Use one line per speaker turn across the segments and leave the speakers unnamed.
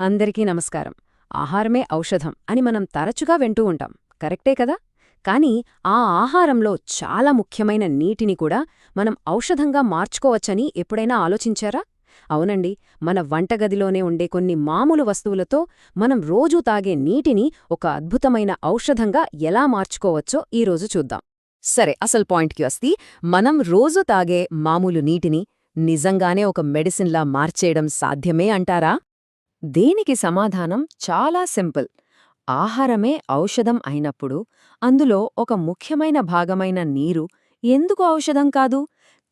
అందరికీ నమస్కారం. ఆహారమే ఔషధం అని మనం తరచుగా వింటూ ఉంటాం, కరెక్టే కదా? కానీ ఆ ఆహారంలో చాలా ముఖ్యమైన నీటిని కూడా మనం ఔషధంగా మార్చుకోవచ్చని ఎప్పుడైనా ఆలోచించారా? అవునండి, మన వంటగదిలోనే ఉండే కొన్ని మామూలు వస్తువులతో మనం రోజూ తాగే నీటిని ఒక అద్భుతమైన ఔషధంగా ఎలా మార్చుకోవచ్చో ఈరోజు చూద్దాం. సరే, అసలు పాయింట్కి వస్తే మనం రోజు తాగే మామూలు నీటిని నిజంగానే ఒక మెడిసిన్లా మార్చేయడం సాధ్యమే అంటారా? దేనికి సమాధానం చాలా సింపుల్. ఆహారమే ఔషధం అయినప్పుడు అందులో ఒక ముఖ్యమైన భాగమైన నీరు ఎందుకు ఔషధం కాదు?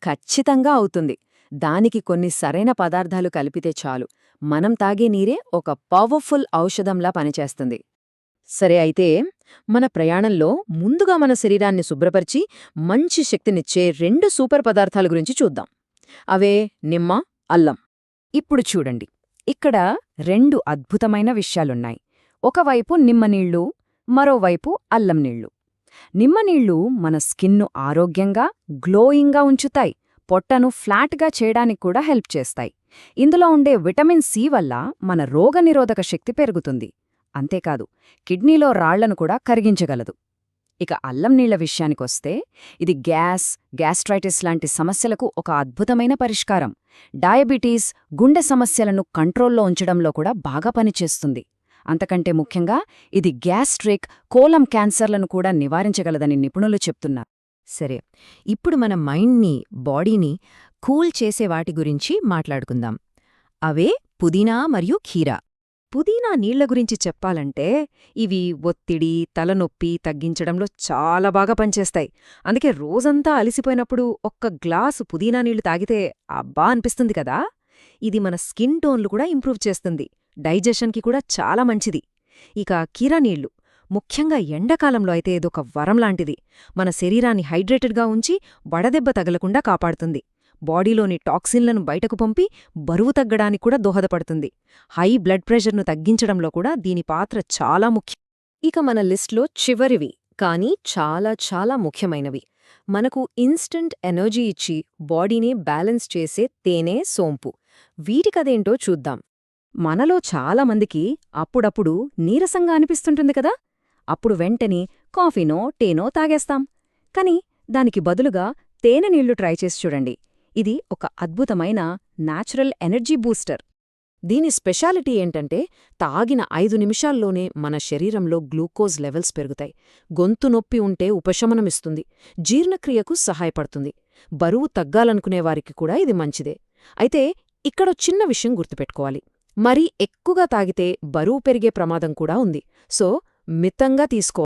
ఖచ్చితంగా అవుతుంది. దానికి కొన్ని సరైన పదార్థాలు కలిపితే చాలు, మనం తాగే నీరే ఒక పవర్ఫుల్ ఔషధంలా పనిచేస్తుంది. సరే అయితే, మన ప్రయాణంలో ముందుగా మన శరీరాన్ని శుభ్రపరిచి మంచి శక్తినిచ్చే రెండు సూపర్ పదార్థాల గురించి చూద్దాం. అవే నిమ్మ, అల్లం. ఇప్పుడు చూడండి, ఇక్కడ రెండు అద్భుతమైన విషయాలున్నాయి. ఒకవైపు నిమ్మనీళ్లు, మరోవైపు అల్లం నీళ్లు. నిమ్మనీళ్లు మన స్కిన్ను ఆరోగ్యంగా, గ్లోయింగ్గా ఉంచుతాయి, పొట్టను ఫ్లాట్గా చేయడానికి కూడా హెల్ప్ చేస్తాయి. ఇందులో ఉండే విటమిన్ సి వల్ల మన రోగనిరోధక శక్తి పెరుగుతుంది. అంతేకాదు, కిడ్నీలో రాళ్లను కూడా కరిగించగలదు. ఇక అల్లం నీళ్ల విషయానికొస్తే ఇది గ్యాస్ట్రైటిస్ లాంటి సమస్యలకు ఒక అద్భుతమైన పరిష్కారం. డయాబెటీస్, గుండె సమస్యలను కంట్రోల్లో ఉంచడంలో కూడా బాగా పనిచేస్తుంది. అంతకంటే ముఖ్యంగా ఇది గ్యాస్ట్రిక్, కోలం క్యాన్సర్లను కూడా నివారించగలదని నిపుణులు చెప్తున్నారు. సరే, ఇప్పుడు మన మైండ్ని, బాడీని కూల్ చేసే వాటి గురించి మాట్లాడుకుందాం. అవే పుదీనా మరియు ఖీరా. పుదీనా నీళ్ల గురించి చెప్పాలంటే ఇవి ఒత్తిడి, తలనొప్పి తగ్గించడంలో చాలా బాగా పనిచేస్తాయి. అందుకే రోజంతా అలిసిపోయినప్పుడు ఒక్క గ్లాసు పుదీనా నీళ్లు తాగితే అబ్బా అనిపిస్తుంది కదా. ఇది మన స్కిన్ టోన్లు కూడా ఇంప్రూవ్ చేస్తుంది, డైజెషన్కి కూడా చాలా మంచిది. ఇక కీరా నీళ్లు ముఖ్యంగా ఎండాకాలంలో అయితే ఇదొక వరం లాంటిది. మన శరీరాన్ని హైడ్రేటెడ్గా ఉంచి వడదెబ్బ తగలకుండా కాపాడుతుంది. బాడీలోని టాక్సిన్లను బయటకు పంపి బరువు తగ్గడానికి కూడా దోహదపడుతుంది. హై బ్లడ్ ప్రెషర్ను తగ్గించడంలో కూడా దీని పాత్ర చాలా ముఖ్యం. ఇక మన లిస్ట్లో చివరివి కానీ చాలా చాలా ముఖ్యమైనవి, మనకు ఇన్స్టంట్ ఎనర్జీ ఇచ్చి బాడీని బ్యాలెన్స్ చేసే తేనె, సోంపు. వీటికదేంటో చూద్దాం. మనలో చాలామందికి అప్పుడప్పుడు నీరసంగా అనిపిస్తుంటుంది కదా. అప్పుడు వెంటనే కాఫీనో, టేనో తాగేస్తాం. కాని దానికి బదులుగా తేనె నీళ్లు ట్రై చేసి చూడండి. ఇది ఒక అద్భుతమైన న్యాచురల్ ఎనర్జీ బూస్టర్. దీని స్పెషాలిటీ ఏంటంటే తాగిన 5 నిమిషాల్లోనే మన శరీరంలో గ్లూకోజ్ లెవెల్స్ పెరుగుతాయి, గొంతు నొప్పి ఉంటే ఉపశమనమిస్తుంది, జీర్ణక్రియకు సహాయపడుతుంది. బరువు తగ్గాలనుకునేవారికి కూడా ఇది మంచిదే. అయితే ఇక్కడో చిన్న విషయం గుర్తుపెట్టుకోవాలి, మరీ ఎక్కువగా తాగితే బరువు పెరిగే ప్రమాదం కూడా ఉంది. సో మితంగా తీసుకో.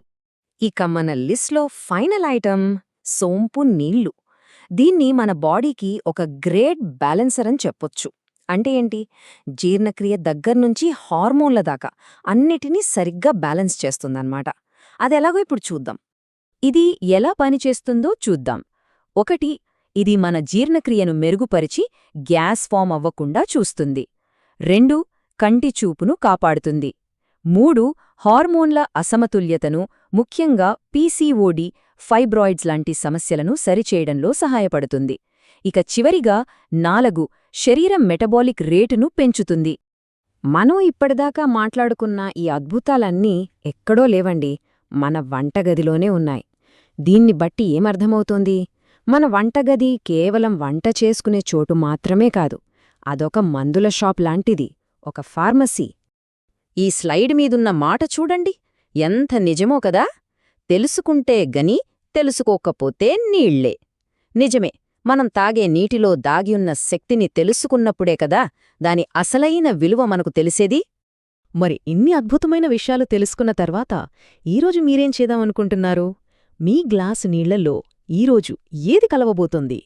ఇక మన లిస్ట్లో ఫైనల్ ఐటమ్ సోంపు నీళ్లు. దీన్ని మన బాడీకి ఒక గ్రేట్ బ్యాలెన్సర్ అని చెప్పొచ్చు. అంటే ఏంటి? జీర్ణక్రియ దగ్గర్నుంచి హార్మోన్ల దాకా అన్నిటినీ సరిగ్గా బ్యాలెన్స్ చేస్తుందన్నమాట. అదెలాగో ఇప్పుడు చూద్దాం. ఇది ఎలా పనిచేస్తుందో చూద్దాం. 1, ఇది మన జీర్ణక్రియను మెరుగుపరిచి గ్యాస్ ఫామ్ అవ్వకుండా చూస్తుంది. 2, కంటి చూపును కాపాడుతుంది. 3, హార్మోన్ల అసమతుల్యతను, ముఖ్యంగా పీసీఓడీ, ఫైబ్రాయిడ్స్ లాంటి సమస్యలను సరిచేయడంలో సహాయపడుతుంది. ఇక చివరిగా 4, శరీరం మెటబాలిక్ రేటును పెంచుతుంది. మనం ఇప్పటిదాకా మాట్లాడుకున్న ఈ అద్భుతాలన్నీ ఎక్కడో లేవండి, మన వంటగదిలోనే ఉన్నాయి. దీన్ని బట్టి ఏమర్థమవుతోంది? మన వంటగది కేవలం వంట చేసుకునే చోటు మాత్రమే కాదు, అదొక మందుల షాప్ లాంటిది, ఒక ఫార్మసీ. ఈ స్లైడ్ మీదున్న మాట చూడండి, ఎంత నిజమో కదా. తెలుసుకుంటే గని, తెలుసుకోకపోతే నీళ్లే. నిజమే, మనం తాగే నీటిలో దాగియున్న శక్తిని తెలుసుకున్నప్పుడే కదా దాని అసలైన విలువ మనకు తెలిసేది. మరి ఇన్ని అద్భుతమైన విషయాలు తెలుసుకున్న తర్వాత ఈరోజు మీరేం చేద్దామనుకుంటున్నారు? మీ గ్లాసు నీళ్లలో ఈరోజు ఏది కలవబోతోంది?